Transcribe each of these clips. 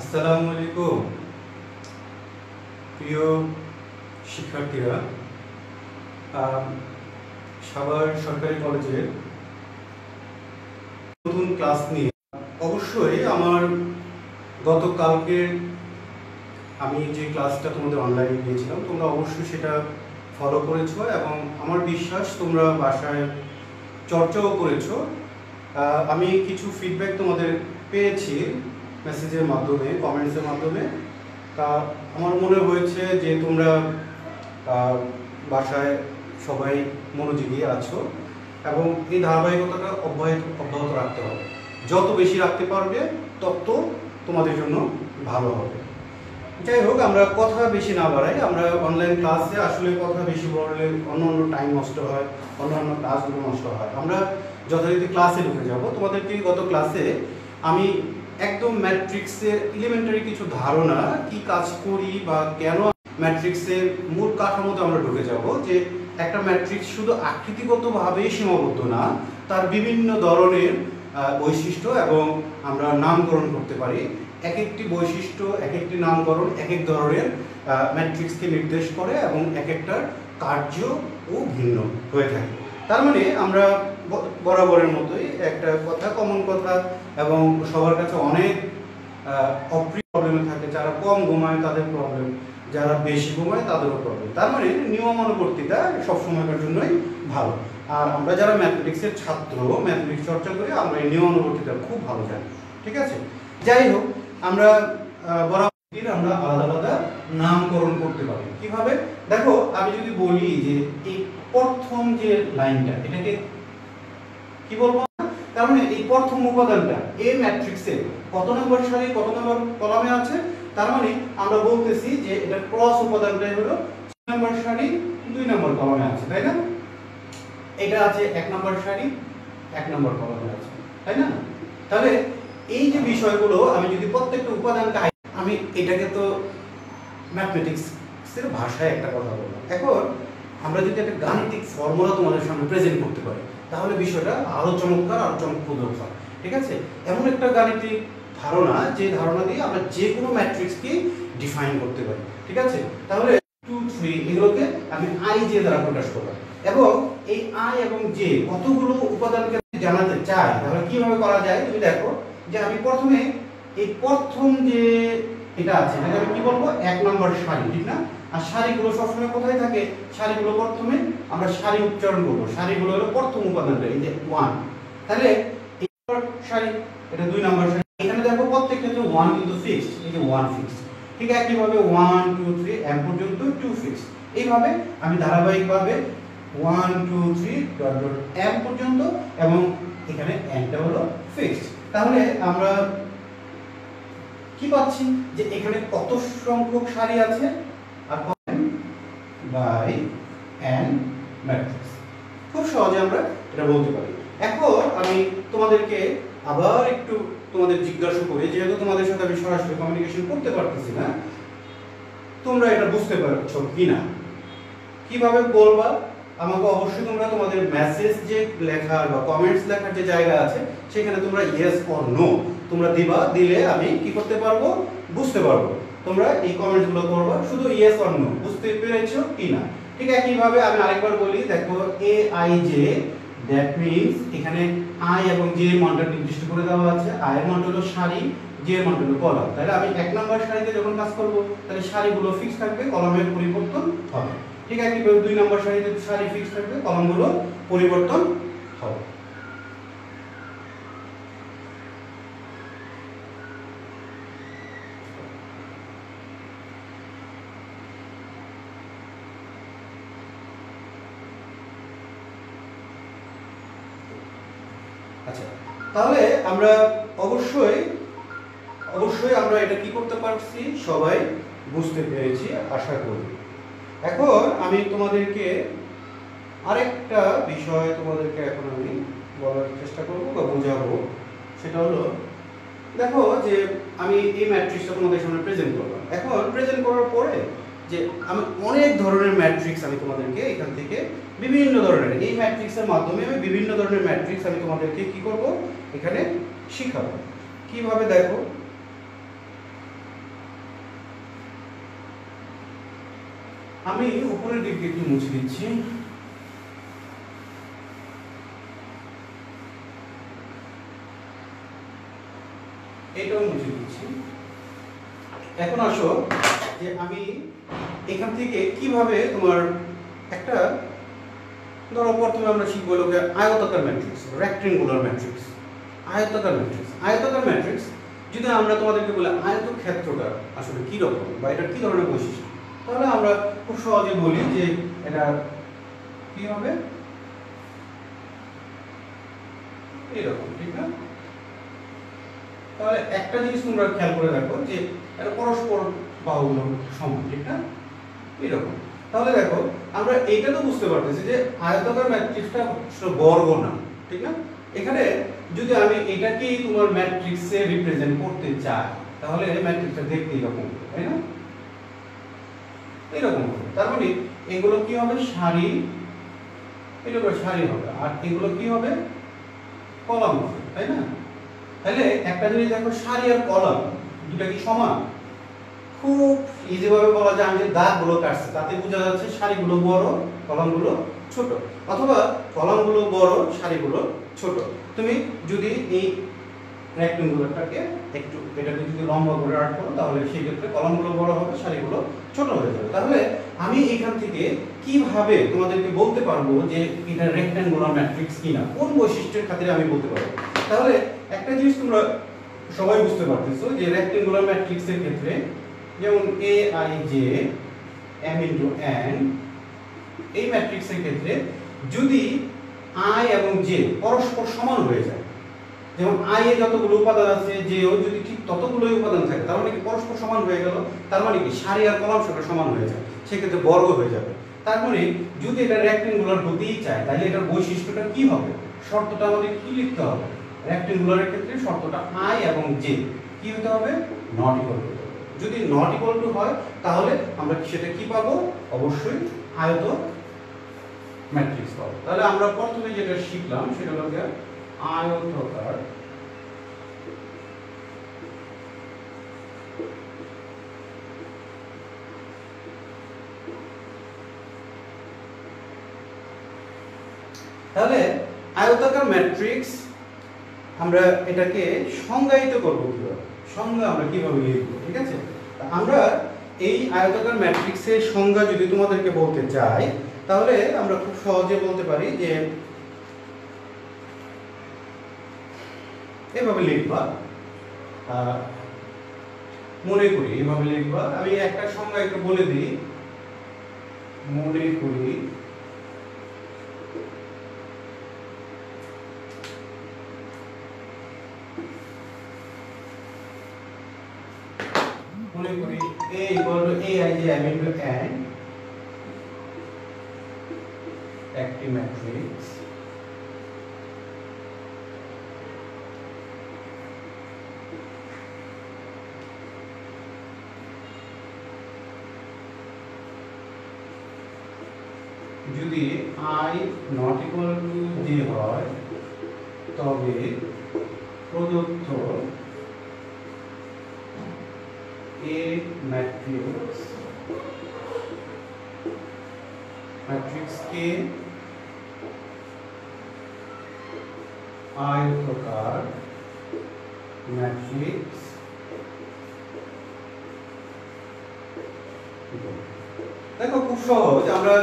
আসসালামু আলাইকুম প্রিয় শিক্ষার্থীরা। সাভার সরকারি কলেজের নতুন ক্লাস নিয়ে অবশ্যই আমার গতকালকে আমি যে ক্লাসটা তোমাদের অনলাইনে দিয়েছিলাম তোমরা অবশ্যই সেটা ফলো করেছো এবং আমার বিশ্বাস তোমরা বাসায় চর্চাও করেছো। আমি কিছু ফিডব্যাক তোমাদের পেয়েছি মেসেজের মাধ্যমে, কমেন্টসের মাধ্যমে। তা আমার মনে হয়েছে যে তোমরা বাসায় সবাই মনোযোগী আছো এবং এই ধারাবাহিকতাটা অব্যাহত রাখতে হবে। যত বেশি রাখতে পারবে তত তোমাদের জন্য ভালো হবে। যাই হোক, আমরা কথা বেশি না বাড়াই। আমরা অনলাইন ক্লাসে আসলে কথা বেশি বললে অন্য টাইম নষ্ট হয়, অন্যান্য ক্লাসগুলো নষ্ট হয়। আমরা যথারীতি ক্লাসে ঢুকে যাব। তোমাদেরকে গত ক্লাসে আমি একদম ম্যাট্রিক্সের এলিমেন্টারি কিছু ধারণা, কি কাজ করি বা কেন ম্যাট্রিক্সের মূল কাঠামোতে আমরা ঢুকে যাব, যে একটা ম্যাট্রিক্স শুধু আকৃতিগতভাবেই সীমাবদ্ধ না, তার বিভিন্ন ধরনের বৈশিষ্ট্য এবং আমরা নামকরণ করতে পারি। এক একটি বৈশিষ্ট্য, এক একটি নামকরণ এক এক ধরনের ম্যাট্রিক্সকে নির্দেশ করে এবং এক একটার কার্যও ভিন্ন হয়ে থাকে। তার মানে আমরা বরাবরের মতোই একটা কথা, কমন কথা এবং সবার কাছে অনেক অপ্রিয় প্রবলেমে থাকে। যারা কম ঘুমায় তাদের প্রবলেম, যারা বেশি ঘুমায় তাদেরও প্রবলেম। তার মানে নিয়মানুবর্তিতা সবসময়কার জন্যই ভালো। আর আমরা যারা ম্যাথমেটিক্সের ছাত্র, ম্যাথমেটিক্স চর্চা করি, আমরা এই নিয়মানুবর্তিতা খুব ভালো জানি। ঠিক আছে, যাই হোক, আমরা বরাবর আমরা আলাদা আলাদা নামকরণ করতে পারি। কিভাবে? দেখো, আমি যদি বলি যে এই প্রথম যে লাইনটা, এটাকে কি বলবো? তার মানে এই প্রথম উপাদানটা এই ম্যাট্রিক্সের কত নম্বর সারি, কত নম্বর কলামে আছে। তার মানে আমরা বলতেছি যে এটা ক্রস উপাদানটাই হলো 6 নম্বর সারি 2 নম্বর কলামে আছে, তাই না? এটা আছে 1 নম্বর সারি 1 নম্বর কলামে আছে, তাই না? তাহলে এই যে বিষয়গুলো আমি যদি প্রত্যেকটা উপাদানকে, আমি এটাকে তো ম্যাথমেটিক্সের ভাষায় একটা কথা বললাম। এখন আমরা যদি একটা গাণিতিক ফর্মুলা তোমাদের সামনে প্রেজেন্ট করতে পারি, তাহলে বিষয়টা আরো চমৎকার, আরো চমকপ্রদ হয়। ঠিক আছে, এমন একটা গাণিতিক ধারণা, যে ধারণা দিয়ে আমরা যে কোনো ম্যাট্রিক্সকে ডিফাইন করতে পারি। ঠিক আছে, তাহলে 2, 3 এগুলোকে আমি আই জে দ্বারা প্রকাশ করলাম এবং এই আই এবং জে কতগুলো উপাদানকে জানাতে চাই, তাহলে কিভাবে করা যায়? তুমি দেখো যে আমি প্রথমে এই প্রথম যে এটা আছে, এটাকে আমি কি বলবো? 1 নম্বর সারি, ঠিক না? আর সারিগুলো সবসময় কোথায় থাকে? সারিগুলো প্রথমে আমরা সারি উচ্চারণ করবো। সারিগুলো হলো প্রথম উপাদানটা, এই যে 1। তাহলে এই সারি, এটা 2 নম্বর সারি। এখানে দেখো প্রত্যেক ক্ষেত্রে 1 কিন্তু ফিক্সড, এই যে 1 ফিক্সড। ঠিক একইভাবে 1 2 3 m পর্যন্ত 2 ফিক্সড। এইভাবে আমি ধারাবাহিকভাবে 1 2 3 ডট ডট m পর্যন্ত, এবং এখানে nটা হলো ফিক্সড। তাহলে আমরা কি পাচ্ছি যে এখানে কত সংখ্যক সারি আছে আর বাই n ম্যাট্রিক্স। খুব সহজে আমরা এটা বলতে পারি। এখন আমি তোমাদেরকে আবার একটু তোমাদের জিজ্ঞাসা করি, যেহেতু তোমাদের সাথে আমি সরাসরি কমিউনিকেশন করতে পারতেছি না, তোমরা এটা বুঝতে পারছো কিনা, কিভাবে বলবা আমাকে অবশ্যই তোমরা তোমাদের মেসেজ যে লেখার বা কমেন্টস লেখার যে জায়গা আছে সেখানে তোমরা ইয়েস অর নো তোমরা দিবা। দিলে আমি কি করতে পারবো? বুঝতে পারবো। তোমরা এই কমেন্টসগুলো করবা, শুধু ইয়েস অর নো, বুঝতে পেরেছো কিনা। ঠিক একইভাবে আমি আরেকবার বলি, দেখো A I J, that means এখানে আই এবং জে এর মানটা নির্দিষ্ট করে দেওয়া আছে। আই এর মানটা হলো সারি, জে এর মানটা হলো কলাম। তাহলে আমি 1 নম্বর সারিতে যখন কাজ করব, তাহলে সারিগুলো ফিক্স থাকবে, কলামের পরিবর্তন হবে। ঠিক আছে, 2 নম্বর সারিতে সারি ফিক্স থাকবে, কলামগুলো পরিবর্তন হবে। আচ্ছা, তাহলে আমরা অবশ্যই আমরা এটা কি করতে পারছি, সবাই বুঝতে পেরেছি আশা করি। এখন আমি তোমাদেরকে আরেকটা বিষয় তোমাদেরকে এখন আমি বলার চেষ্টা করব বা বোঝাবো। সেটা হলো, দেখো যে আমি এই ম্যাট্রিক্সটা তোমাদের সামনে প্রেজেন্ট করলাম। এখন প্রেজেন্ট করার পরে যে আমি অনেক ধরনের ম্যাট্রিক্স আমি তোমাদেরকে এখান থেকে বিভিন্ন ধরনের, এই ম্যাট্রিক্সের মাধ্যমে আমি বিভিন্ন ধরনের ম্যাট্রিক্স আমি তোমাদেরকে কি করব, এখানে শিখাবো। কিভাবে? দেখো আমি উপরের দিকে একটু মুছে দিচ্ছি। এটাও মুছে দিচ্ছি। এখন আসো যে আমি এখান থেকে কিভাবে তোমার একটা, ধরো প্রথমে আমরা শিখব হলো আয়তাকার ম্যাট্রিক্স, রেক্ট্যাঙ্গুলার ম্যাট্রিক্স। আয়তাকার ম্যাট্রিক্স, আয়তাকার ম্যাট্রিক্স যদি আমরা তোমাদেরকে বলি আয়তক্ষেত্রটা আসলে কি রকম বা এটা কি ধরনের বৈশিষ্ট্য, তাহলে আমরা খুব সহজে বলি যে এটা কি হবে, এরকম, ঠিক না? তাহলে একটা জিনিস তোমরা খেয়াল করে দেখো যে এটা পরস্পর বাহুগুলো সমান, ঠিক না? এরকম। তাহলে দেখো আমরা এইটা তো বুঝতে পারতেছি যে আয়তাকার ম্যাট্রিক্সটা বর্গ না, ঠিক না? এখানে যদি আমি এটাকেই তোমার ম্যাট্রিক্সে রিপ্রেজেন্ট করতে চাই তাহলে ম্যাট্রিক্সটা দেখতে এরকম, তাই না? এরকম। তার মানে এগুলো কি হবে, সারি, এগুলো সারি হবে, আর এগুলো কি হবে, কলাম হবে, তাই না? তাহলে একটা জিনিস দেখো, সারি আর কলাম দুটো কি সমান? খুব ইজি ভাবে বলা যায়, আমি যে দাগগুলো কাটছি তাতে বোঝা যাচ্ছে সারিগুলো বড়, কলামগুলো ছোট, অথবা কলামগুলো বড়, সারিগুলো ছোট। তুমি যদি এই রেক্ট্যাঙ্গুলারটাকে একটু এটাকে যদি লম্বা করে আর্ট করো তাহলে সেই ক্ষেত্রে কলামগুলো বড় হবে, সারিগুলো ছোট হয়ে যাবে। তাহলে আমি এখান থেকে কিভাবে তোমাদেরকে বলতে পারবো যে এটা রেক্ট্যাঙ্গুলার ম্যাট্রিক্স কিনা, কোন বৈশিষ্ট্যের খাতিরে আমি বলতে পারবো? তাহলে একটা জিনিস তোমরা সবাই বুঝতে পারতেছো যে রেক্ট্যাঙ্গুলার ম্যাট্রিক্সের ক্ষেত্রে যেমন aij m into n, এই ম্যাট্রিক্সের ক্ষেত্রে যদি i এবং j পরস্পর সমান হয়ে যায়, যেমন i এ যতগুলো উপাদান আছে j ও যদি ঠিক ততগুলোই উপাদান থাকে, তার মানে কি পরস্পর সমান হয়ে গেল, তার মানে কি সারি আর কলাম সংখ্যা সমান হয়ে যায়, সেক্ষেত্রে বর্গ হয়ে যাবে। তার মানে যদি এটা রেক্ট্যাঙ্গুলার হতেই চায় তাহলে এটার বৈশিষ্ট্যটা কি হবে, শর্তটা আমাদের কি লিখতে হবে? রেক্ট্যাঙ্গুলারের ক্ষেত্রে শর্তটা i এবং j কি হতে হবে, নট ইকুয়াল টু। যদি নট ইকুয়াল টু হয় তাহলে আমরা সেটা কি পাবো, অবশ্যই আয়ত ম্যাট্রিক্স পাবো। তাহলে আমরা প্রথমে যেটা শিখলাম সেটা হলো আয়তাকার তাহলে আয়তাকার ম্যাট্রিক্স আমরা এটাকে সংজ্ঞায়িত করব কিভাবে, সংজ্ঞা আমরা কিভাবে লিখব, ঠিক আছে? আমরা এই আয়তাকার ম্যাট্রিক্সের সংজ্ঞা যদি তোমাদেরকে বলতে চাই তাহলে আমরা খুব সহজে বলতে পারি যে এভাবে লিখবা, মনে করি এভাবে লিখবা। আমি একটা সংজ্ঞা একটু বলে দিই, মনে করি A equal to aij m into n একটি ম্যাট্রিক্স যদি i not equal to j হয় তবে প্রদত্ত A मैट्रिक्स के आयताकार मैट्रिक्स देखो खूब सहज, আমরা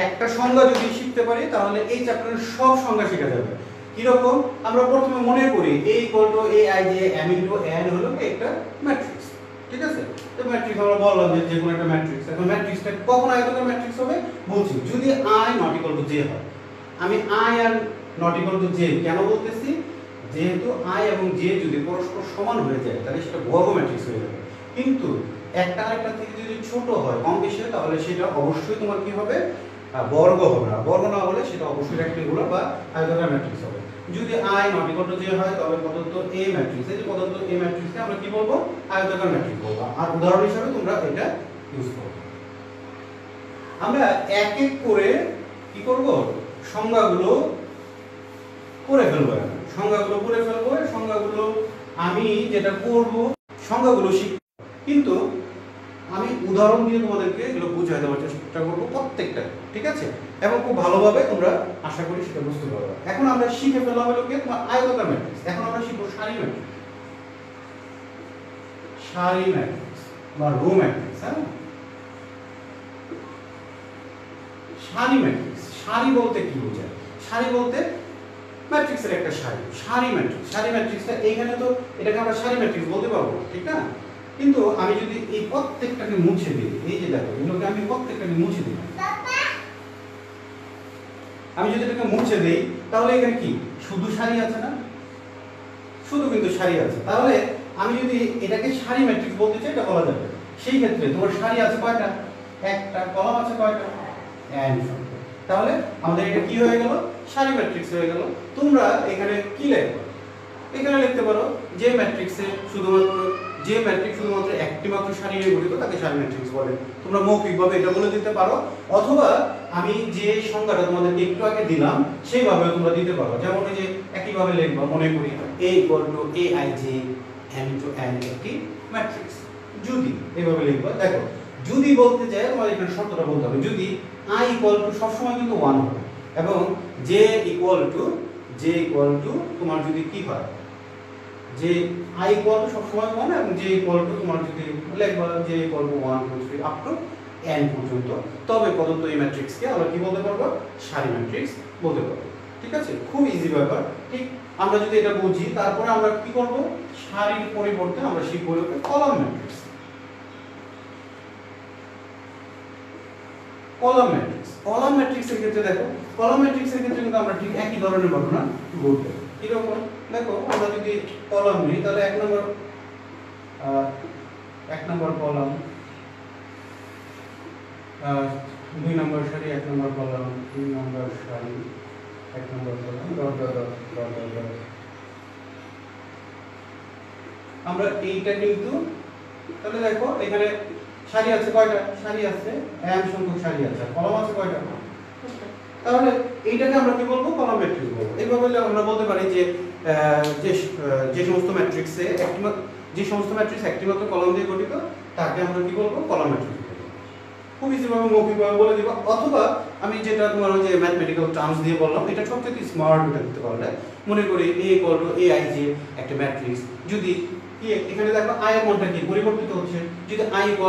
একটা সংজ্ঞা যদি শিখতে পারি তাহলে এই চ্যাপ্টারের সব সংজ্ঞা শেখা যাবে। কি রকম, আমরা প্রথমে মনে করি a = aij m * n হলো একটা ম্যাট্রিক্স, ঠিক আছে? তো ম্যাট্রিক্স আমরা বললাম যে যে কোনো একটা ম্যাট্রিক্স। এখন ম্যাট্রিক্সটা কখন আয়তাকার ম্যাট্রিক্স হবে বলছি, যদি i not equal to j হয়। আমি i R not equal to j কেন বলতেছি, যেহেতু i এবং j যদি পরস্পর সমান হয়ে যায় তাহলে সেটা বর্গ ম্যাট্রিক্স হয়ে যাবে। কিন্তু একটা আরেকটা থেকে যদি ছোট হয়, কম বেশি হয়, তাহলে সেটা অবশ্যই তোমার কি হবে, বর্গ হবে না। বর্গ না হলে সেটা অবশ্যই রেক্ট্যাঙ্গুলার বা আয়তাকার ম্যাট্রিক্স হবে। যদি i not equal to j হয় তবে প্রদত্ত A ম্যাট্রিক্স, এই যে প্রদত্ত A ম্যাট্রিক্সকে আমরা কি বলবো, আয়তাকার ম্যাট্রিক্স বলবো। আর উদাহরণ হিসেবে তোমরা এটা ইউজ করবে। আমরা এক এক করে কি করব, সংজ্ঞাগুলো করে ফেলবো। সংজ্ঞাগুলো করে ফেলবো। সংজ্ঞাগুলো আমি যেটা করব, সংজ্ঞাগুলো শিখব, কিন্তু আমি উদাহরণ দিয়ে তোমাদেরকে এগুলো বুঝিয়ে দেওয়ার চেষ্টা করবো প্রত্যেকটা, ঠিক আছে, এবং খুব ভালোভাবে তোমরা আশা করি সেটা বুঝতে পারবে। এখন আমরা শিখে ফেললাম হলো কি তোমার আয়তাকার ম্যাট্রিক্স। এখন আমরা শিখবো সারি ম্যাট্রিক্স, সারি ম্যাট্রিক্স বা রো ম্যাট্রিক্স। হ্যাঁ, সারি ম্যাট্রিক্স, সারি বলতে কি বোঝায়? সারি বলতে ম্যাট্রিক্সের একটা সারি, সারি ম্যাট্রিক্স। সারি ম্যাট্রিক্সটা এইখানে তো এটাকে আমরা সারি ম্যাট্রিক্স বলতে পারবো, ঠিক না? কিন্তু আমি যদি এই প্রত্যেকটাকে মুছে দিই, এই যে দেখো এগুলোকে আমি প্রত্যেকটাকে মুছে দিই, আমি যদি এটাকে মুছে দেই তাহলে এখানে কি শুধু সারি আছে না? শুধু কিন্তু সারি আছে। তাহলে আমি যদি এটাকে সারি ম্যাট্রিক্স বলতে চাই, এটা বলা যাবে। সেই ক্ষেত্রে তোমার সারি আছে কয়টা? একটা। কলাম আছে কয়টা? n সংখ্যা। তাহলে আমাদের এটা কি হয়ে গেল? সারি ম্যাট্রিক্স হয়ে গেল। তোমরা এখানে কি লিখবে? এখানে লিখতে পারো যে ম্যাট্রিক্সে শুধুমাত্র একটি মাত্র সারি নিয়ে গঠিত তাকে সারি ম্যাট্রিক্স বলে। তোমরা মৌখিকভাবে এটা বলে দিতে পারো, অথবা আমি যে সংজ্ঞাটা তোমাদেরকে একটু আগে দিলাম সেইভাবে তোমরা দিতে পারো। যেমন এই যে একইভাবে লিখবা, মনে করি a = aij n * n একটি ম্যাট্রিক্স। যদি এইভাবে লিখবা, দেখো যদি বলতে চাই তোমার এখানে শর্তটা বলতে হবে, যদি i = সবসময় কিন্তু 1 হবে এবং j = তোমার যদি কি হয়, যে i = সবসময় 1 এবং j = তোমার যদি লিখবা j = 1 2 3 আপ টু n পর্যন্ত, তবে প্রদত্ত এই ম্যাট্রিক্সকে আমরা কি বলতে পারবো? সারি ম্যাট্রিক্স বলতে পারবো। ঠিক আছে, খুব ইজি ব্যাপার। ঠিক আমরা যদি এটা বুঝি, তারপরে আমরা কি করব? সারির পরিবর্তে আমরা শিখব column matrix. Column matrix, column ম্যাট্রিক্সের ক্ষেত্রে দেখো, কলাম ম্যাট্রিক্সের ক্ষেত্রে কিন্তু আমরা ঠিক একই ধরনের ঘটনা ঘটবে। কিরকম? দেখো আমরা যদি কলাম নিই তাহলে এক নম্বর কলাম, 2 নম্বর সারি, 1 নম্বর কলাম, 3 নম্বর সারি, 1 নম্বর column, dot dot dot dot dot. আমরা এইটা কিন্তু তাহলে দেখো এখানে সারি আছে কয়টা? সারি আছে n সংখ্যক সারি আছে, কলাম আছে কয়টা? তাহলে এইটাকে আমরা কি বলবো? কলাম ম্যাট্রিক্স বলবো। এইভাবে আমরা বলতে পারি যে যে সমস্ত ম্যাট্রিক্সে একটি মাত্র কলাম দিয়ে গঠিত তাকে আমরা কি বলবো? কলাম ম্যাট্রিক্স বলবো। খুব ইজিভাবে মৌখিকভাবে বলে দিব, অথবা আমি যেটা তোমার ওই যে ম্যাথমেটিক্যাল টার্মস দিয়ে বললাম, এটা সবথেকে স্মার্ট ওটা দিতে পারলে। মনে করি a = aij একটা ম্যাট্রিক্স। যদি কি এখানে দেখো i এর মানটা কি পরিবর্তিত হচ্ছে, যদি i =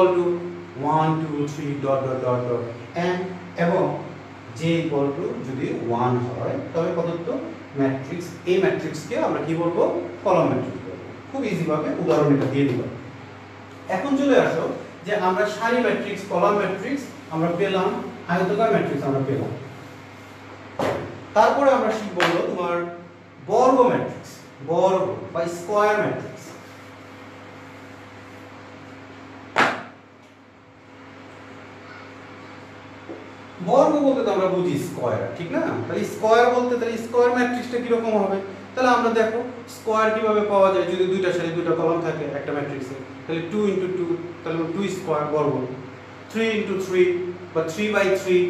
1 2 3 dot dot dot dot n এবং j যদি 1 হয়, তবে প্রদত্ত ম্যাট্রিক্স, এই ম্যাট্রিক্সকে আমরা কি বলবো? কলাম ম্যাট্রিক্স বলবো। খুব ইজি ভাবে উদাহরণ এটা দিয়ে দিলাম। এখন চলে আসো যে আমরা সারি ম্যাট্রিক্স, কলাম ম্যাট্রিক্স আমরা পেলাম, আয়তাকার ম্যাট্রিক্স আমরা পেলাম। তারপরে আমরা শিখব হলো তোমার বর্গ ম্যাট্রিক্স, বর্গ বা স্কয়ার ম্যাট্রিক্স। বর্গ বলতে তো আমরা বুঝি স্কয়ার, ঠিক না? তাহলে স্কয়ার বলতে তাহলে স্কয়ার ম্যাট্রিক্সটা কি রকম হবে? তাহলে আমরা দেখো স্কয়ার কিভাবে পাওয়া যায়। যদি দুইটা সারি দুইটা কলাম থাকে একটা ম্যাট্রিক্সে, তাহলে 2 × 2 তাহলে 2 স্কয়ার বর্গ, 3 × 3 বা 3/3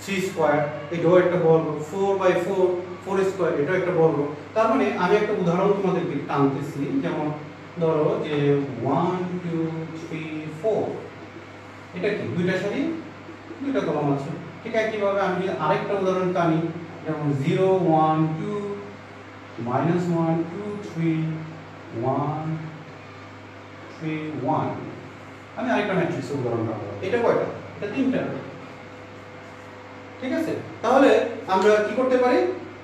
3 স্কয়ার, এটাও একটা বর্গ, 4/4 4 স্কয়ার, এটাও একটা বর্গ। তার মানে আমি একটা উদাহরণ তোমাদেরকে টানতেছি, যেমন ধরো যে 1 2 3 4, এটা কি দুইটা সারি দুইটা কলাম আছে। ঠিক একইভাবে আমি যদি আরেকটা উদাহরণ টানি, যেমন 0 1 2 -1 2 3 1 3 1, আমি আরেকটা ম্যাট্রিক্সের উদাহরণ টানবো। এটা কয়টা? এটা তিনটা। ঠিক আছে, তাহলে আমরা কি করতে পারি?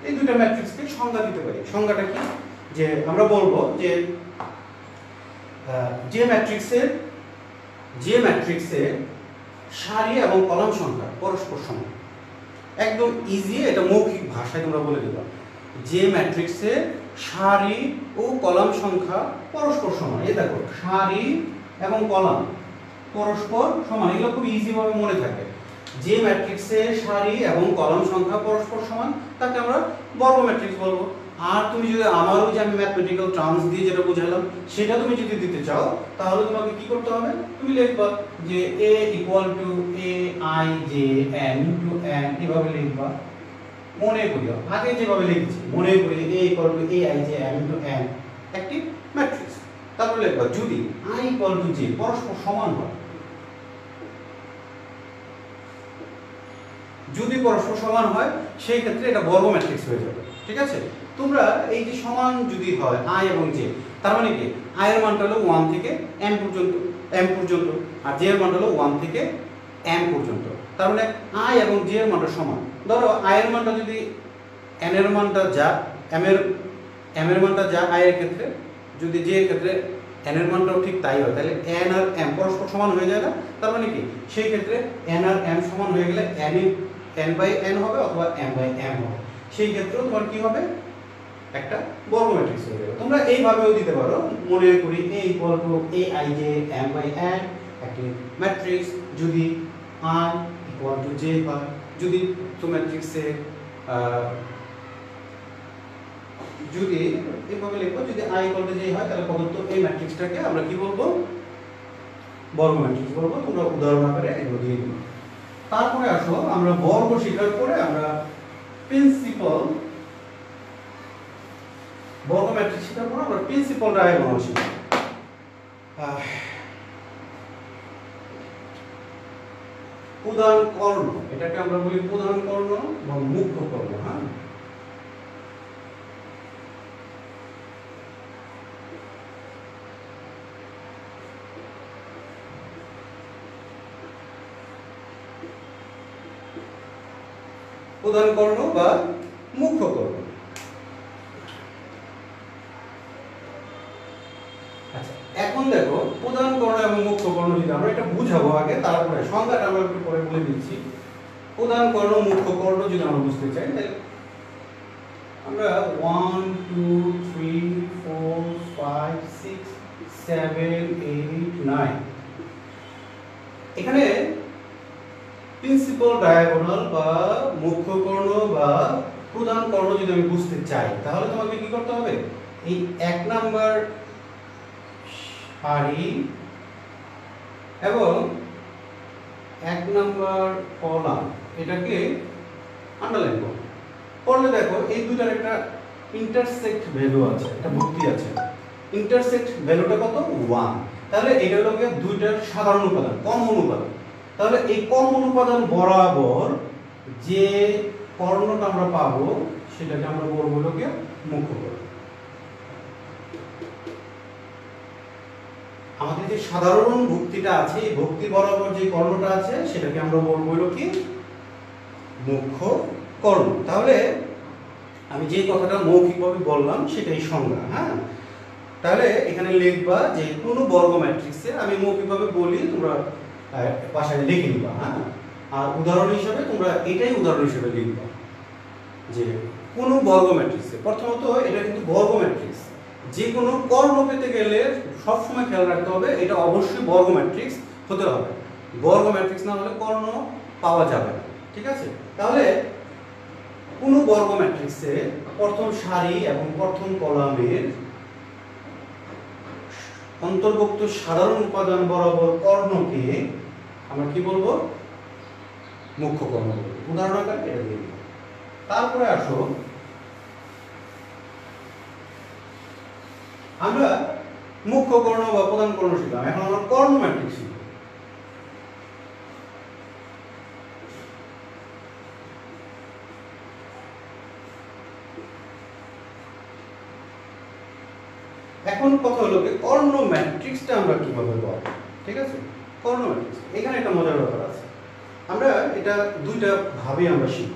এই দুইটা ম্যাট্রিক্সকে সংজ্ঞা দিতে পারি। সংজ্ঞাটা কি? যে আমরা বলবো যে যে ম্যাট্রিক্সের সারি এবং কলাম সংখ্যা পরস্পর সমান। একদম ইজি, এটা মৌখিক ভাষায় তোমরা বলে দিবা। যে ম্যাট্রিক্সে সারি ও কলাম সংখ্যা পরস্পর সমান, এই দেখো সারি এবং কলাম পরস্পর সমান, এগুলো খুব ইজি ভাবে মনে থাকে। যে ম্যাট্রিক্সে সারি এবং কলাম সংখ্যা পরস্পর সমান তাকে আমরা বর্গ ম্যাট্রিক্স বলবো। আর তুমি যদি আমারও যে আমি ম্যাথমেটিক্যাল টার্মস দিয়ে যেটা বুঝালাম সেটা তুমি যদি দিতে চাও, তাহলে তোমাকে কি করতে হবে? তুমি লিখবা যে a = aij n * n, এভাবে লিখবা। মনে করিও আগে যেভাবে লিখেছি, মনে করি a = aij n * n একটি ম্যাট্রিক্স। তারপর লিখবা যদি i = j পরস্পর সমান হয়, যদি পরস্পর সমান হয় সেই ক্ষেত্রে এটা বর্গ ম্যাট্রিক্স হয়ে যাবে। ঠিক আছে, তোমরা এই যে সমান যদি হয় i এবং j, তার মানে কি i এর মানটা হলো 1 থেকে m পর্যন্ত আর j এর মানটা হলো 1 থেকে m পর্যন্ত। তার মানে i এবং j এর মানটা সমান। ধরো i এর মানটা যদি n এর মানটা যা m এর মানটা যা i এর ক্ষেত্রে, যদি j এর ক্ষেত্রে n এর মানটাও ঠিক তাই হয়, তাহলে n আর m পরস্পর সমান হয়ে যায় না? তার মানে কি সেই ক্ষেত্রে n আর m সমান হয়ে গেলে n/n হবে অথবা m/m হবে। সেই ক্ষেত্রেও তোমার কি হবে, একটা বর্গ ম্যাট্রিক্স হয়ে যাবে। তোমরা এইভাবেও দিতে পারো, মনে করি a = aij m/n একটি ম্যাট্রিক্স যদি i = j হয়। যদি তো ম্যাট্রিক্সে যদি এভাবে লিখবো, যদি i = j হয় তাহলে প্রদত্ত এই ম্যাট্রিক্সটাকে আমরা কি বলবো, বর্গ ম্যাট্রিক্স বলবো। তোমরা উদাহরণ আকারে এগুলো দিয়ে দিও। তারপরে আসো আমরা বর্গ শেখার পরে আমরা প্রিন্সিপাল বর্গ ম্যাট্রিক্স শেখার পরে আমরা প্রিন্সিপাল ডায়াগোনাল শিখব। প্রধান কর্ণ, এটাকে আমরা বলি প্রধান কর্ণ বা মুখ্য কর্ণ। হ্যাঁ, প্রধান কর্ণ বা মুখ্য কর্ণ। আচ্ছা, এখন দেখো প্রধান কর্ণ এবং মুখ্য কর্ণ যদি আমরা এটা বুঝাবো আগে, তারপরে সংজ্ঞাটা আমরা একটু পরে বলে দিচ্ছি। প্রধান কর্ণ মুখ্য কর্ণ যদি আমরা বুঝতে চাই তাহলে আমরা 1 2 3 4 5 6 7 8 9 এখানে প্রিন্সিপাল ডায়াগোনাল বা মুখ্য কর্ণ বা প্রধান কর্ণ যদি আমি বুঝতে চাই তাহলে তোমাকে কি করতে হবে, এই 1 নাম্বার সারি এবং 1 নাম্বার কলাম এটাকে আন্ডারলাইন করো। করলে দেখো এই দুটার একটা ইন্টারসেক্ট ভ্যালু আছে, একটা ভুক্তি আছে। ইন্টারসেক্ট ভ্যালুটা কত, 1। তাহলে এটা হলো দুইটার সাধারণ উপাদান, কমন উপাদান। তাহলে এই কমন উপাদান বরাবর যে কর্ণটা আমরা পাবো সেটাকে আমরা বলবো হলো কি মুখ্য কর্ণ। আমাদের যে সাধারণ ভুক্তিটা আছে, এই ভুক্তি বরাবর যে কর্ণটা আছে সেটাকে আমরা বলবো হলো কি মুখ্য কর্ণ। তাহলে আমি যে কথাটা মৌখিকভাবে বললাম সেটাই সংজ্ঞা। হ্যাঁ, তাহলে এখানে লিখবা যে কোনো বর্গ ম্যাট্রিক্সে, আমি মৌখিকভাবে বলি তোমরা বাসায় লিখে নিবা। হ্যাঁ, আর উদাহরণ হিসেবে তোমরা এটাই উদাহরণ হিসেবে লিখবা যে কোনো বর্গ ম্যাট্রিক্সে, প্রথমত এটা কিন্তু বর্গ ম্যাট্রিক্স, যে কোনো কর্ণ পেতে গেলে সবসময় খেয়াল রাখতে হবে এটা অবশ্যই বর্গ ম্যাট্রিক্স হতে হবে। বর্গ ম্যাট্রিক্স না হলে কর্ণ পাওয়া যাবে না। ঠিক আছে, তাহলে কোনো বর্গ ম্যাট্রিক্সে প্রথম সারি এবং প্রথম কলামের অন্তর্ভুক্ত সাধারণ উপাদান বরাবর কর্ণকে আমরা কি বলবো, মুখ্য কর্ণ বলবো। উদাহরণ আকারে এটা দিয়ে দিই। তারপরে আসো আমরা মুখ্য কর্ণ বা প্রধান কর্ণ শিখলাম, এখন আমরা কর্ণ ম্যাট্রিক্স শিখব। এখন কথা হলো যে কর্ণ ম্যাট্রিক্সটা আমরা কিভাবে পাবো। ঠিক আছে, কর্ণ ম্যাট্রিক্স এখানে একটা মজার ব্যাপার আছে। আমরা এটা দুইটা ভাবে আমরা শিখব।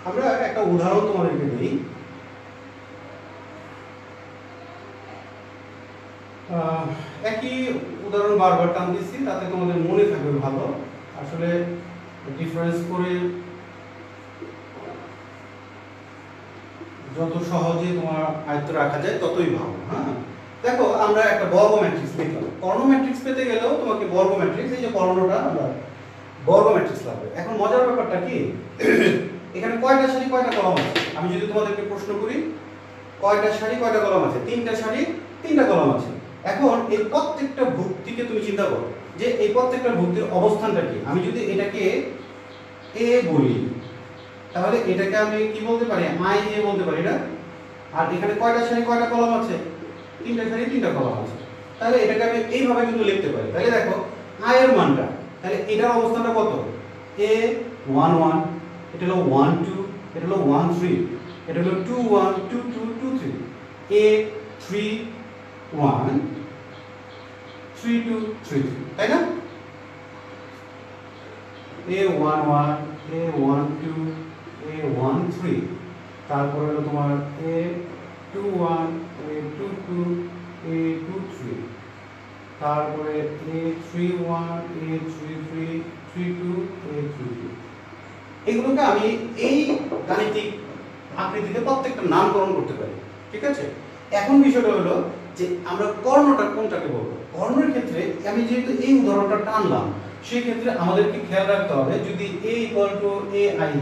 আমরা একটা উদাহরণ তোমাদেরকে দিই। একই উদাহরণ বারবার টানতেছি তাতে তোমাদের মনে থাকবে ভালো। আসলে ডিফারেন্স করে যত সহজে তোমার আয়ত্ত রাখা যায় ততই ভালো। হ্যাঁ, দেখো আমরা একটা বর্গ ম্যাট্রিক্স লিখলাম। কর্ণ ম্যাট্রিক্স পেতে গেলেও তোমাকে বর্গ ম্যাট্রিক্স, এই যে কর্ণটা আমরা বর্গ ম্যাট্রিক্স লাগবে। এখন মজার ব্যাপারটা কি, এখানে কয়টা সারি কয়টা কলাম আছে, আমি যদি তোমাদেরকে প্রশ্ন করি কয়টা সারি কয়টা কলাম আছে, 3টা সারি 3টা কলাম আছে। এখন এই প্রত্যেকটা ভুক্তিকে তুমি চিন্তা করো যে এই প্রত্যেকটা ভুক্তির অবস্থানটা কি। আমি যদি এটাকে এ বলি তাহলে এটাকে আমি কি বলতে পারি, আই এ বলতে পারি না। আর এখানে কয়টা সারি কয়টা কলাম আছে, 3টা সারি 3টা কলাম আছে। তাহলে এটাকে আমি এইভাবে কিন্তু লিখতে পারি। তাহলে দেখো আই এর মানটা, তাহলে এটার অবস্থানটা কত, a 1 1, এটা হলো 1 2, এটা হলো 1 3, এটা হলো 2 1 2 2 2 3, a 3 1 3 2 3 3, তাই না? a 1 1, a 1 2, a 1 3, তারপরে হলো তোমার a 2 1, a 2 2, a 2 3, তারপরে a 3 1, a 3 3, 3 2, a 3 2। এগুলোকে আমি এই গাণিতিক আকৃতিতে প্রত্যেকটা নামকরণ করতে পারি, ঠিক আছে? এখন বিষয়টা হলো যে আমরা কর্ণটা কোনটাকে বলবো। কর্ণের ক্ষেত্রে আমি যেহেতু এই উদাহরণটা টানলাম, সেই ক্ষেত্রে আমাদেরকে খেয়াল রাখতে হবে যদি a = aij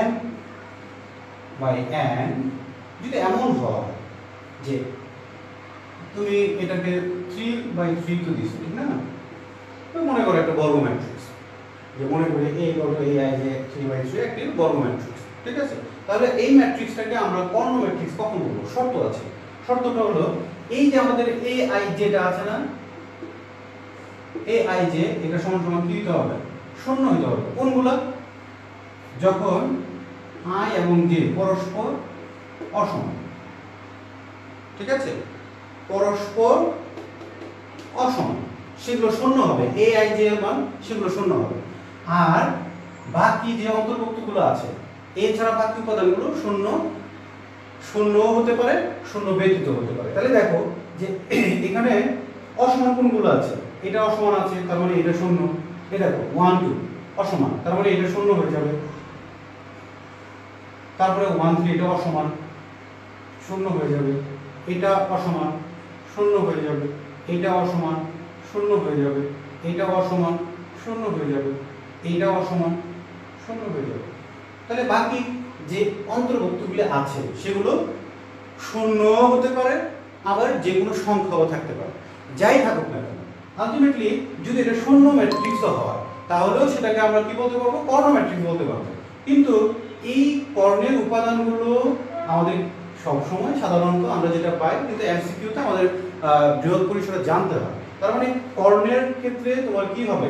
n by n যদি এমন হয় যে তুমি এটাকে 3/3 তো দিছো, ঠিক না? তো মনে করো একটা বর্গ ম্যাট্রিক্স, যে মনে করি a = aij 3/3 একটি বর্গ ম্যাট্রিক্স, ঠিক আছে? তাহলে এই ম্যাট্রিক্সটাকে আমরা কর্ণ ম্যাট্রিক্স কখন বলবো? শর্ত আছে। শর্তটা হলো এই যে আমাদের aij টা আছে না, aij এটা সমান সমান কি হতে হবে? শূন্য হতে হবে। কোনগুলা? যখন i এবং j পরস্পর অসমান, ঠিক আছে? পরস্পর অসমান সেগুলো শূন্য হবে, aij এর মান সেগুলো শূন্য হবে। আর বাকি যে অন্তর্ভুক্তগুলো আছে এছাড়া বাকি উপাদানগুলো শূন্য শূন্য হতে পারে, শূন্য ব্যতীত হতে পারে। তাহলে দেখো যে এখানে অসমান কোনগুলো আছে? এটা অসমান আছে, তার মানে এটা শূন্য। এই দেখো 1 2 অসমান, তার মানে এটা শূন্য হয়ে যাবে। তারপরে 1 3 এটা অসমান, শূন্য হয়ে যাবে। এটা অসমান, শূন্য হয়ে যাবে। এটা অসমান, শূন্য হয়ে যাবে। এটা অসমান, শূন্য হয়ে যাবে। এটা অসমান, শূন্য হয়ে যাবে। তাহলে বাকি যে অন্তর্ভুক্তগুলো আছে সেগুলো শূন্য হতে পারে, আবার যে কোনো সংখ্যাও থাকতে পারে। যাই থাকুক না কেন, আলটিমেটলি যদি এটা শূন্য ম্যাট্রিক্সও হয় তাহলেও সেটাকে আমরা কি বলতে পারবো? কর্ণ ম্যাট্রিক্স বলতে পারবো। কিন্তু এই কর্ণের উপাদানগুলো আমাদের সবসময় সাধারণত আমরা যেটা পাই, কিন্তু এমসিকিউতে আমাদের বৃহৎ পরিসরে জানতে হয়। তার মানে কর্ণের ক্ষেত্রে তোমার কি হবে?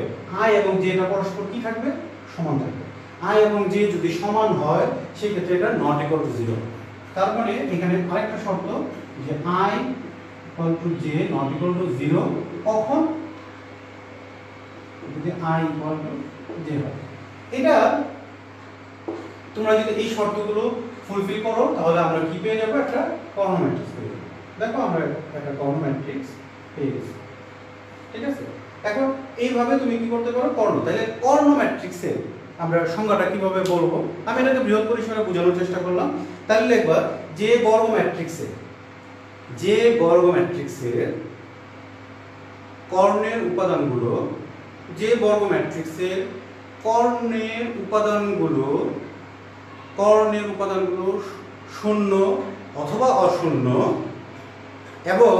i এবং j টা পরস্পর কি থাকবে? সমান থাকবে। i এবং j যদি সমান হয় সেই ক্ষেত্রে এটা নট ইকুয়াল টু 0। তার মানে এখানে আরেকটা শর্ত যে i = j not equal to 0 কখন? যদি i = j হয়। এটা তোমরা যদি এই শর্তগুলো ফুলফিল করো তাহলে আমরা কি পেয়ে যাব? একটা কর্ণ ম্যাট্রিক্স পেয়ে যাব। দেখো আমরা একটা কর্ণ ম্যাট্রিক্স পেয়ে গেছি, ঠিক আছে? এখন এইভাবে তুমি কি করতে পারো? কর্ণ। তাহলে কর্ণ ম্যাট্রিক্সের আমরা সংজ্ঞাটা কিভাবে বলবো? আমি এটাকে বৃহৎ পরিসরে বোঝানোর চেষ্টা করলাম। তাহলে লিখবা যে বর্গ ম্যাট্রিক্সের কর্ণের উপাদানগুলো, যে বর্গ ম্যাট্রিক্সের কর্ণের উপাদানগুলো শূন্য অথবা অশূন্য এবং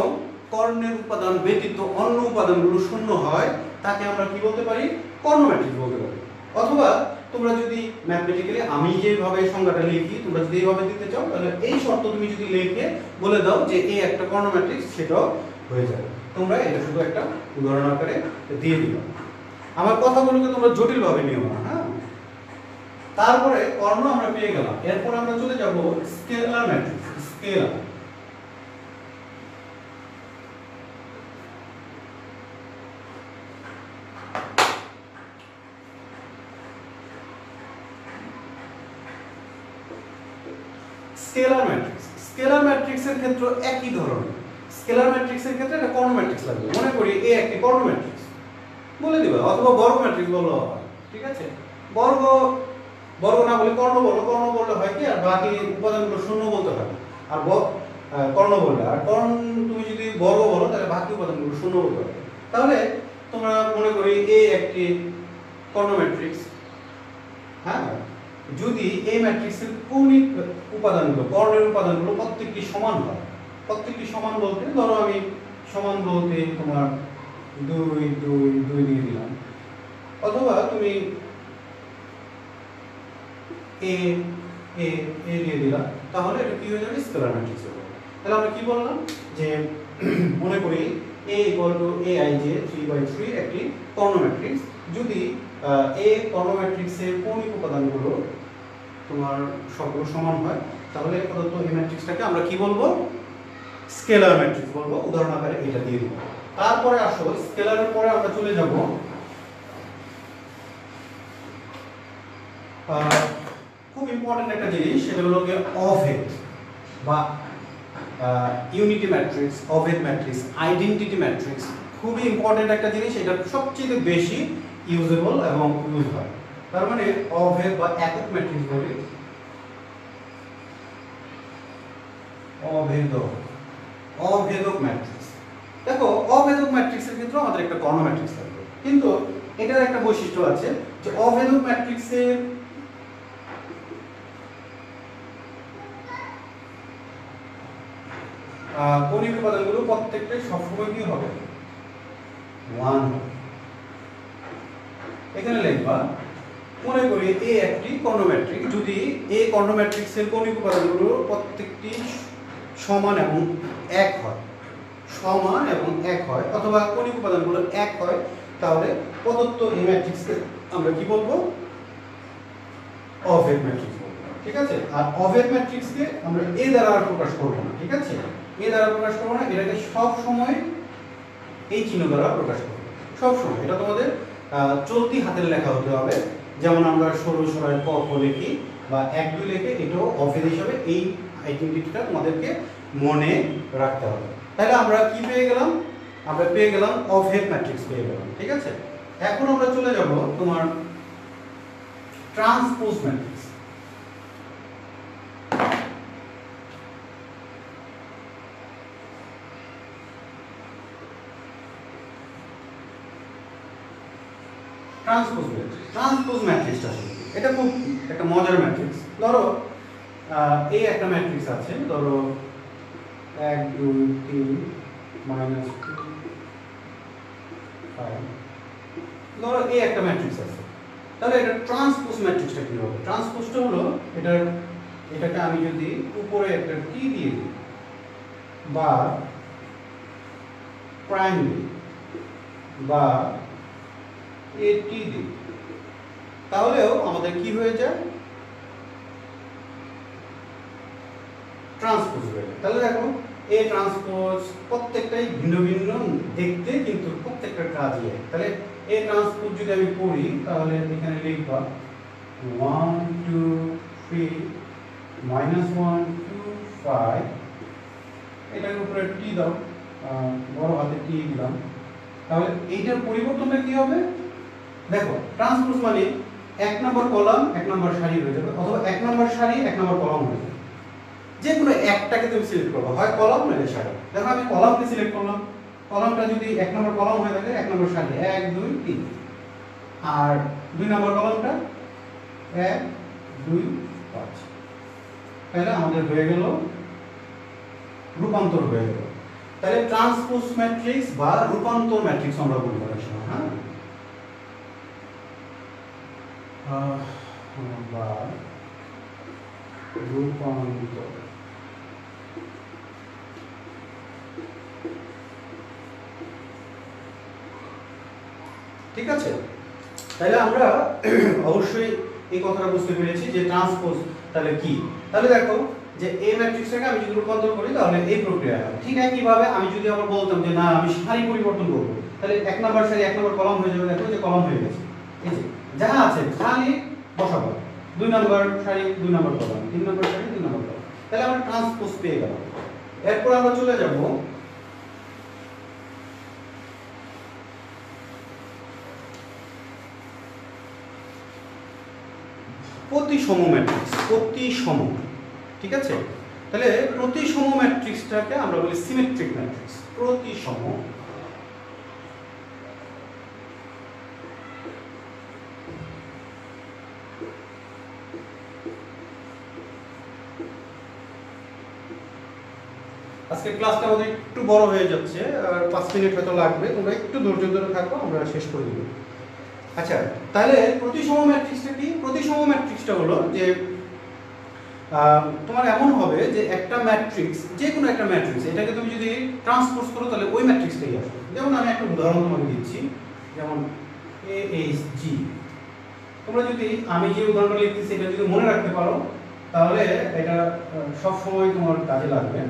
কর্ণের উপাদান ব্যতীত অন্য উপাদানগুলো শূন্য হয়, তাকে আমরা কি বলতে পারি? কর্ণ ম্যাট্রিক্স বলতে পারি। অথবা তোমরা যদি ম্যাথমেটিক্যালি আমি যেভাবে সংজ্ঞাটা লিখি তোমরা যদি এইভাবে দিতে চাও তাহলে এই শর্ত তুমি যদি লিখে বলে দাও যে এই একটা কর্ণ ম্যাট্রিক্স, সেটাও হয়ে যাবে। তোমরা এটা শুধু একটা উদাহরণ আকারে দিয়ে দিবা। আমার কথাগুলোকে তোমরা জটিলভাবে নিও না, হ্যাঁ? তারপরে কর্ণ আমরা পেয়ে গেলাম। এরপর আমরা চলে যাব স্কেলার ম্যাট্রিক্স। স্কেলার স্কেলার ম্যাট্রিক্সের ক্ষেত্রে একই ধরনের। স্কেলার ম্যাট্রিক্সের ক্ষেত্রে একটা কর্ণ ম্যাট্রিক্স লাগবে। মনে করি এ একটি কর্ণ ম্যাট্রিক্স বলে দিবা, অথবা বর্গ ম্যাট্রিক্স বললেও হয়, ঠিক আছে? বর্গ না বলে কর্ণ বলো। কর্ণ বললে হয় কি, আর বাকি উপাদানগুলো শূন্য বলতে হয়। আর কর্ণ বললে, আর কর্ণ তুমি যদি বর্গ বলো তাহলে বাকি উপাদানগুলো শূন্য বলতে হবে। তাহলে তোমরা মনে করি এ একটি কর্ণ ম্যাট্রিক্স, হ্যাঁ? যদি এই ম্যাট্রিক্সের কৌণিক উপাদানগুলো, কর্ণের উপাদানগুলো প্রত্যেকটি সমান হয়। প্রত্যেকটি সমান বলতে ধরো আমি সমান বলতে তোমার 2 2 2 দিয়ে দিলাম, অথবা তুমি a a a দিয়ে দিলাম, তাহলে এটা কি হয়ে যাবে? স্কেলার ম্যাট্রিক্স হবে। তাহলে আমরা কি বললাম যে মনে করি a = aij 3/3 একটি কর্ণ ম্যাট্রিক্স যদি এই কর্ণ ম্যাট্রিক্সের কৌণিক উপাদানগুলো তোমার সবগুলো সমান হয়, তাহলে প্রদত্ত এই ম্যাট্রিক্সটাকে আমরা কি বলবো? স্কেলার ম্যাট্রিক্স বলবো। উদাহরণ আকারে এটা দিয়ে দিব। তারপরে আসো স্কেলারের পরে আমরা চলে যাব খুব ইম্পর্টেন্ট একটা জিনিস, সেটা হলো অভেদ বা ইউনিটি ম্যাট্রিক্স, অভেদ ম্যাট্রিক্স, আইডেন্টিটি ম্যাট্রিক্স। খুবই ইম্পর্টেন্ট একটা জিনিস, এটা সবচেয়ে বেশি ইউজেবল এবং ইউজ হয়। তার মানে অভেদ বা একক ম্যাট্রিক্স বলি, অভেদক ম্যাট্রিক্স। দেখো অভেদক ম্যাট্রিক্সের ক্ষেত্রে আমাদের একটা কর্ণ ম্যাট্রিক্স থাকবে, কিন্তু এটার একটা বৈশিষ্ট্য আছে যে অভেদক ম্যাট্রিক্সের কৌণিক উপাদানগুলো প্রত্যেকটাই সবসময় কি হবে? 1 হবে। এখানে লিখবা, মনে করি এ একটি কর্ণ ম্যাট্রিক্স, যদি এই কর্ণ ম্যাট্রিক্সের কৌণিক উপাদানগুলো প্রত্যেকটি সমান এবং 1 হয়, সমান এবং 1 হয়, অথবা কৌণিক উপাদানগুলো 1 হয়, তাহলে প্রদত্ত এই ম্যাট্রিক্সকে আমরা কি বলবো? অভেদ ম্যাট্রিক্স বলবো। ঠিক আছে? আর অভেদ ম্যাট্রিক্সকে আমরা এ দ্বারা প্রকাশ করব না। ঠিক আছে? এ দ্বারা প্রকাশ করব না, এটাকে সব সময় এই চিহ্ন দ্বারা প্রকাশ করব সব সময়। এটা তোমাদের চলতি হাতের লেখা হতে হবে, যেমন আমরা সরু সরাই ক খ লিখি বা 1 2 লিখে, এটাও অভেদ হিসাবে এই আইডেন্টিটিটা তোমাদেরকে মনে রাখতে হবে। তাহলে আমরা কি পেয়ে গেলাম? আমরা পেয়ে গেলাম অভেদ ম্যাট্রিক্স পেয়ে গেলাম। ঠিক আছে? এখন আমরা চলে যাব তোমার ট্রান্সপোজ ম্যাট্রিক্স। ট্রান্সপোজ ম্যাট্রিক্সটা এটা খুব একটা মজার ম্যাট্রিক্স। ধরো এই একটা ম্যাট্রিক্স আছে, ধরো 1 2 3 -2 5, ধরো এই একটা ম্যাট্রিক্স আছে। তাহলে এটা ট্রান্সপোজ ম্যাট্রিক্সটা কি হবে? ট্রান্সপোজটা হলো এটাকে আমি যদি উপরে একটা টি দিয়ে দিই বা প্রাইম দিই বা এটি দিই, তাহলেও আমাদের কি হয়ে যায়? ট্রান্সপোজ হয়ে যায়। তাহলে দেখো এ ট্রান্সপোজ প্রত্যেকটাই ভিন্ন ভিন্ন দেখতে, কিন্তু প্রত্যেকটা কাজই এক। তাহলে এ ট্রান্সপোজ যদি আমি করি, তাহলে এখানে লিখবা 1 2 3 -1 2 5, এটার উপরে টি দাও, বড় হাতে টি দিলাম। তাহলে এইটার পরিবর্তনটা কি হবে? দেখো ট্রান্সপোজ মানে 1 নম্বর কলাম 1 নম্বর সারি হয়ে যাবে, অথবা 1 নম্বর সারি 1 নম্বর কলাম হয়ে যাবে। যে কোনো একটাকে তুমি সিলেক্ট করবে, হয় কলাম নয় সারি। দেখো আমি কলামকে সিলেক্ট করলাম, কলামটা যদি 1 নম্বর কলাম হয়ে থাকে 1 নম্বর সারি 1 2 3, আর 2 নম্বর কলামটা 1 2 5। তাহলে আমাদের হয়ে গেল রূপান্তর হয়ে গেল। তাহলে ট্রান্সপোজ ম্যাট্রিক্স বা রূপান্তর ম্যাট্রিক্স আমরা বলবো। হ্যাঁ, বা রূপান্তর। ঠিক আছে? তাহলে আমরা অবশ্যই এই কথাটা বুঝতে পেরেছি যে ট্রান্সপোজ তাহলে কি। তাহলে দেখো যে এই ম্যাট্রিক্সটাকে আমি যদি রূপান্তর করি, তাহলে এই প্রক্রিয়া হয়। ঠিক একইভাবে আমি যদি আবার বলতাম যে না আমি সারি পরিবর্তন করব, তাহলে 1 নম্বর সারি 1 নম্বর কলাম হয়ে যাবে। দেখো যে কলাম হয়ে গেছে, এই যে যা আছে খালি বসাবো। 2 নম্বর সারি 2 নম্বর কলাম, 3 নম্বর সারি 3 নম্বর কলাম। তাহলে আমরা ট্রান্সপোজ পেয়ে গেলাম। এরপর আমরা চলে যাব প্রতিসম ম্যাট্রিক্স। প্রতিসম, ঠিক আছে? তাহলে প্রতিসম ম্যাট্রিক্সটাকে আমরা বলি সিমেট্রিক ম্যাট্রিক্স। প্রতিসম আজকে ক্লাসটা আমাদের একটু বড় হয়ে যাচ্ছে, আর 5 মিনিট হয়তো লাগবে, তোমরা একটু ধৈর্য ধরে থাকো, আমরা শেষ করে দেব। আচ্ছা, তাহলে প্রতিসম ম্যাট্রিক্সটা কি? প্রতিসম ম্যাট্রিক্সটা হলো যে তোমার এমন হবে যে একটা ম্যাট্রিক্স, যে কোনো একটা ম্যাট্রিক্স, এটাকে তুমি যদি ট্রান্সপোজ করো তাহলে ওই ম্যাট্রিক্সটাই আসবে। যেমন আমি একটা উদাহরণ তোমাকে দিচ্ছি, যেমন AHG, তোমরা যদি আমি যে উদাহরণটা লিখতেছি এটা যদি মনে রাখতে পারো তাহলে এটা সব সময় তোমার কাজে লাগবে।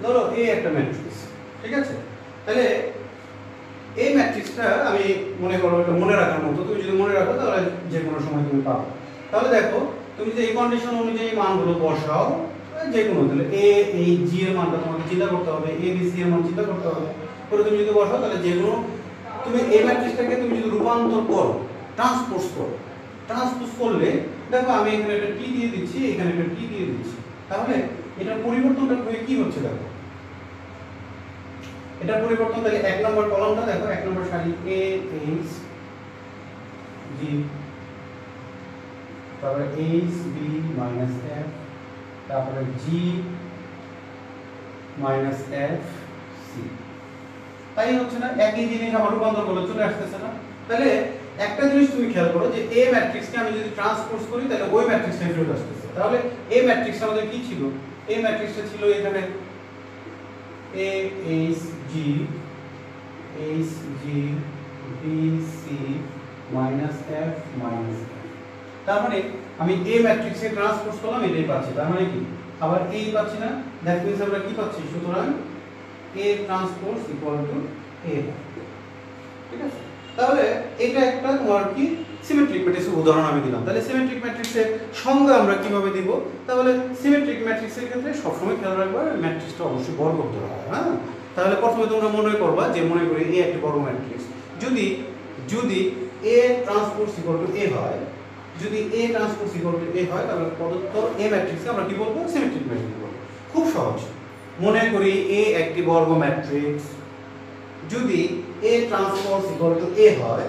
ধরো এ একটা ম্যাট্রিক্স, ঠিক আছে? তাহলে এই ম্যাট্রিক্সটা আমি মনে করো এটা মনে রাখার মতো, তুমি যদি মনে রাখো তাহলে যে কোনো সময় তুমি পাবো। তাহলে দেখো তুমি যে এই কন্ডিশন অনুযায়ী মানগুলো বসাও যে কোনো, তাহলে এ এই জি এর মানটা তোমাকে চিন্তা করতে হবে, এ বি সি এর মান চিন্তা করতে হবে, করে তুমি যদি বসাও তাহলে যে কোনো তুমি এই ম্যাট্রিক্সটাকে তুমি যদি রূপান্তর করো, ট্রান্সপোজ করলে দেখো আমি এখানে একটা টি দিয়ে দিচ্ছি, এখানে একটা টি দিয়ে দিচ্ছি, তাহলে এটার পরিবর্তনটা হয়ে কি হচ্ছে দেখো, এটা পরিবর্তন। তাহলে এক নম্বর কলামটা দেখো, এক নম্বর সারি এ এইচ জি, তারপরে এইচ বি মাইনাস এফ, তারপরে জি মাইনাস এফ সি, তাই হচ্ছে না? একই জিনিস আমার রূপান্তর করলে চলে আসতেছে না? তাহলে একটা জিনিস তুমি খেয়াল করো যে এ ম্যাট্রিক্সকে আমি যদি ট্রান্সপোজ করি তাহলে ওই ম্যাট্রিক্সটা ফেরত আসতেছে। তাহলে এ ম্যাট্রিক্সটা আমাদের কি ছিল? এ ম্যাট্রিক্সটা ছিল এখানে A H G B C minus F minus F. তার মানে আমি এ ম্যাট্রিক্সে ট্রান্সপোজ করলাম, এটাই পাচ্ছি। তার মানে কি আবার এই পাচ্ছি না? দ্যাট মিন্স আমরা কি পাচ্ছি? সুতরাং এ ট্রান্সপোজ ইকুয়াল টু এ, ঠিক আছে? তাহলে এটা একটা তোমার কি সিমেট্রিক ম্যাট্রিক্সের উদাহরণ আমি দিলাম। তাহলে সিমেট্রিক ম্যাট্রিক্সের সংজ্ঞা আমরা কিভাবে দিব? তাহলে সিমেট্রিক ম্যাট্রিক্সের ক্ষেত্রে সবসময় খেয়াল রাখবা ম্যাট্রিক্সটা অবশ্যই বর্গ হতে হবে, হ্যাঁ? তাহলে প্রথমে তোমরা মনে করবা যে মনে করি এ একটা বর্গ ম্যাট্রিক্স, যদি এ ট্রান্সপোজ ইকুয়াল টু এ হয়, যদি এ ট্রান্সপোজ ইকুয়াল টু এ হয় তাহলে প্রদত্ত এ ম্যাট্রিক্সকে আমরা কি বলবো? সিমেট্রিক ম্যাট্রিক্স বলবো। খুব সহজ। মনে করি এ একটি বর্গ ম্যাট্রিক্স, যদি এ ট্রান্সপোজ ইকুয়াল টু এ হয়,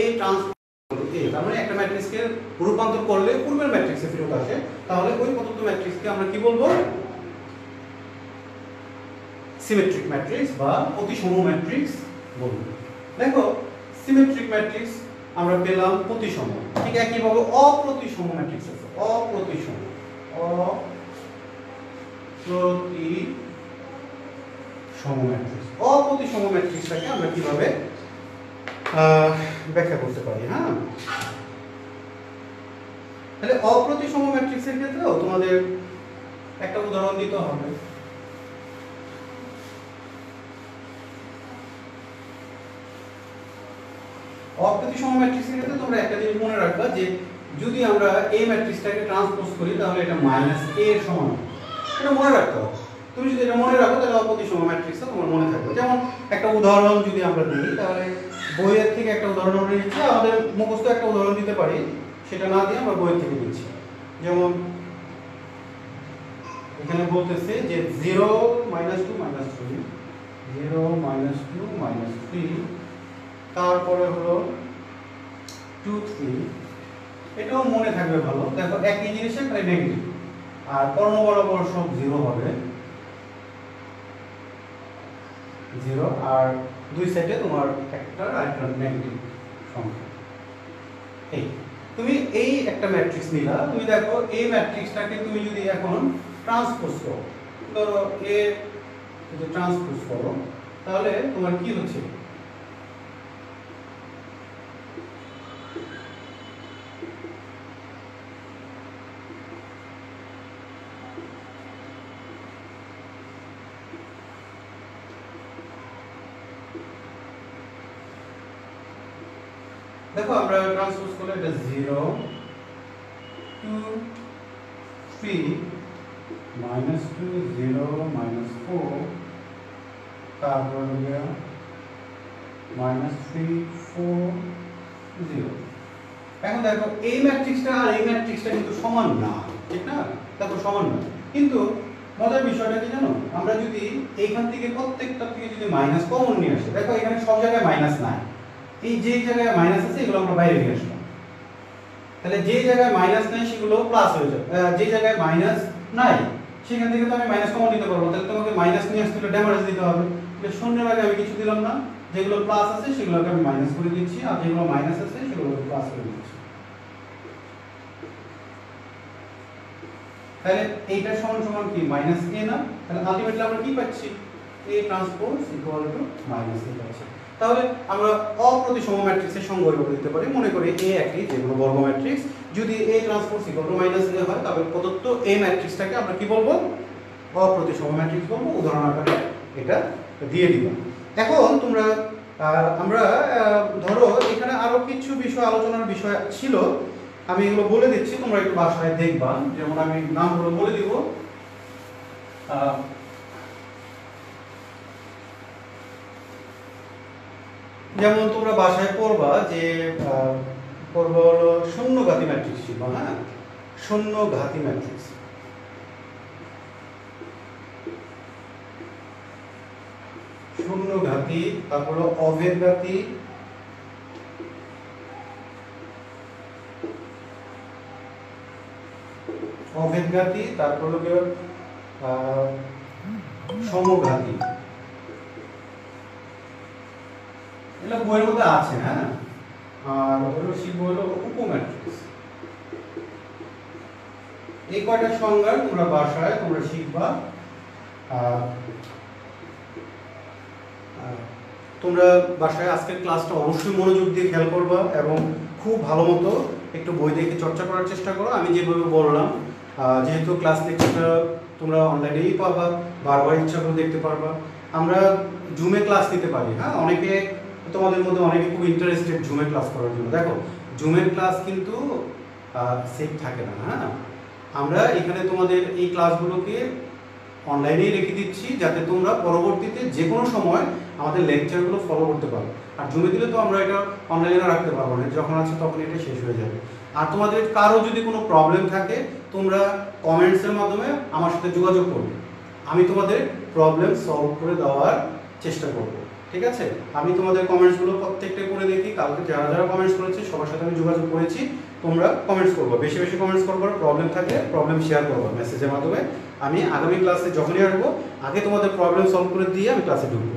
এ ট্রান্সপোজ ইকুয়াল টু এ, তার মানে একটা ম্যাট্রিক্সকে রূপান্তর করলে পূর্বের ম্যাট্রিক্সে ফেরত আসে, তাহলে ওই প্রদত্ত ম্যাট্রিক্সকে আমরা কি বলবো? সিমেট্রিক ম্যাট্রিক্স বা প্রতিসম ম্যাট্রিক্স বলবো। দেখো সিমেট্রিক ম্যাট্রিক্স আমরা পেলাম প্রতিসম, ঠিক একইভাবে অপ্রতিসম ম্যাট্রিক্স আছে, অপ্রতিসম ম্যাট্রিক্স। অপ্রতিসম ম্যাট্রিক্সটাকে আমরা কিভাবে ব্যাখ্যা করতে পারি? হ্যাঁ, তাহলে অপ্রতিসম ম্যাট্রিক্সের ক্ষেত্রেও তোমাদের একটা উদাহরণ দিতে হবে। অপ্রতিসম ম্যাট্রিক্সের ক্ষেত্রে তোমরা একটা জিনিস মনে রাখবা যে যদি আমরা এই ম্যাট্রিক্সটাকে ট্রান্সপোজ করি তাহলে এটা মাইনাস এ এর সমান, এটা মনে রাখতে হবে। তুমি যদি এটা মনে রাখো তাহলে অপ্রতিসম ম্যাট্রিক্সটা তোমার মনে থাকবে। যেমন একটা উদাহরণ যদি আমরা দিই, তাহলে বইয়ের থেকে একটা উদাহরণ আমরা নিচ্ছি, আমাদের মুখস্থ একটা উদাহরণ দিতে পারি, সেটা না দিয়ে আমরা বইয়ের থেকে দিচ্ছি। যেমন এখানে বলতেছে যে 0 - 2 - 3, 0 - 2 - 3, তারপরে হলো 2 3, এটাও মনে থাকবে ভালো। দেখো একই জিনিস এখানে নেগেটিভ, আর কর্ণ বরাবর সব 0 হবে, 0, আর দুই সাইডে তোমার একটা আর একটা নেগেটিভ সংখ্যা। এই তুমি এই একটা ম্যাট্রিক্স নিলা, তুমি দেখো এই ম্যাট্রিক্সটাকে তুমি যদি এখন ট্রান্সপোজ করো, ধরো এ যদি ট্রান্সপোজ করো তাহলে তোমার কি হচ্ছে? দেখো আমরা ট্রান্সপোজ করলে এটা 0 2 3 -2 0 -4, তারপর হলো -3 4 0। এখন দেখো এই ম্যাট্রিক্সটা আর এই ম্যাট্রিক্সটা কিন্তু সমান না, ঠিক না? দেখো সমান না, কিন্তু মজার বিষয়টা কি জানো? আমরা যদি এইখান থেকে প্রত্যেকটা থেকে যদি মাইনাস কমন নিয়ে আসি, দেখো এখানে সব জায়গায় মাইনাস নাই, এই যে জায়গায় মাইনাস আছে এগুলো আমরা বাইরে নিয়ে আসলাম, তাহলে যে জায়গায় মাইনাস নাই সেগুলো প্লাস হয়ে যাবে, যে জায়গায় মাইনাস নাই সেখান থেকে তো আমি মাইনাস কমন নিতে পারবো, তাহলে তোমাকে মাইনাস নিয়ে আসতে হলে ড্যামারেজ দিতে হবে। তাহলে শূন্যের আগে আমি কিছু দিলাম না, যেগুলো প্লাস আছে সেগুলোকে আমি মাইনাস করে দিচ্ছি, আর যেগুলো মাইনাস আছে সেগুলোকে প্লাস করে দিচ্ছি। তাহলে এইটা সমান সমান কি মাইনাস এ না, তাহলে আলটিমেটলি আমরা কি পাচ্ছি A transpose equal to minus A পাচ্ছি। তাহলে আমরা অপ্রতিসম ম্যাট্রিক্সের সংজ্ঞা করে দিতে পারি, মনে করি এ একটি যে কোনো বর্গ ম্যাট্রিক্স, যদি A transpose equal to minus A হয় তাহলে প্রদত্ত এ ম্যাট্রিক্সটাকে আমরা কি বলবো অপ্রতিসম ম্যাট্রিক্স বলবো। উদাহরণ আকারে এটা দিয়ে দিব। এখন তোমরা আমরা ধরো এখানে আরো কিছু বিষয় আলোচনার বিষয় ছিল, আমি এগুলো বলে দিচ্ছি, তোমরা একটু বাসায় দেখবা। যেমন আমি নামগুলো বলে দিব। যেমন তোমরা বাসায় পড়বা যে পড়বা হলো শূন্যঘাতী ম্যাট্রিক্স ছিল, হ্যাঁ শূন্যঘাতী ম্যাট্রিক্স। শূন্যঘাতী, তারপর অভেদঘাতী, অভেদঘাতী, তারপর হলো সমঘাতী। এটা বইয়ের মধ্যে আছে, হ্যাঁ। আর হলো শিখবো হলো উপম্যাট্রিক্স। এই কয়টা সংজ্ঞা তোমরা বাসায় তোমরা শিখবা। তোমরা বাসায় আজকের ক্লাসটা অবশ্যই মনোযোগ দিয়ে খেয়াল করবা এবং খুব ভালো মতো একটু বই দেখে চর্চা করার চেষ্টা করো। আমি যেভাবে বললাম, যেহেতু ক্লাস লেকচারটা তোমরা অনলাইনেই পাবা, বারবার ইচ্ছা করে দেখতে পারবা। আমরা জুমে ক্লাস নিতে পারি, হ্যাঁ। অনেকে তোমাদের মধ্যে অনেকে খুব ইন্টারেস্টেড জুমে ক্লাস করার জন্য। দেখো জুমের ক্লাস কিন্তু সেফ থাকে না, হ্যাঁ। আমরা এখানে তোমাদের এই ক্লাসগুলোকে অনলাইনেই রেখে দিচ্ছি যাতে তোমরা পরবর্তীতে যে কোনো সময় আমাদের লেকচারগুলো ফলো করতে পারো। আর জুমে দিলে তো আমরা এটা অনলাইনে রাখতে পারবো না, যখন আছে তখন এটা শেষ হয়ে যাবে। আর তোমাদের কারো যদি কোনো প্রবলেম থাকে তোমরা কমেন্টসের মাধ্যমে আমার সাথে যোগাযোগ করবে, আমি তোমাদের প্রবলেম সলভ করে দেওয়ার চেষ্টা করব, ঠিক আছে। আমি তোমাদের কমেন্টসগুলো প্রত্যেকটা করে দেখি, কালকে যারা যারা কমেন্টস করেছে সবার সাথে আমি যোগাযোগ করেছি। তোমরা কমেন্টস করবো, বেশি বেশি কমেন্টস করবো, প্রবলেম থাকলে প্রবলেম শেয়ার করবো মেসেজের মাধ্যমে। আমি আগামী ক্লাসে যখনই আসবো আগে তোমাদের প্রবলেম সলভ করে দিয়ে আমি ক্লাসে ঢুকবো।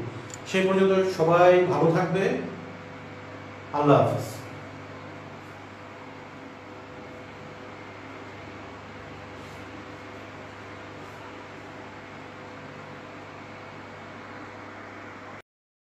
সেই পর্যন্ত সবাই ভালো থাকবে। আল্লাহ হাফেজ।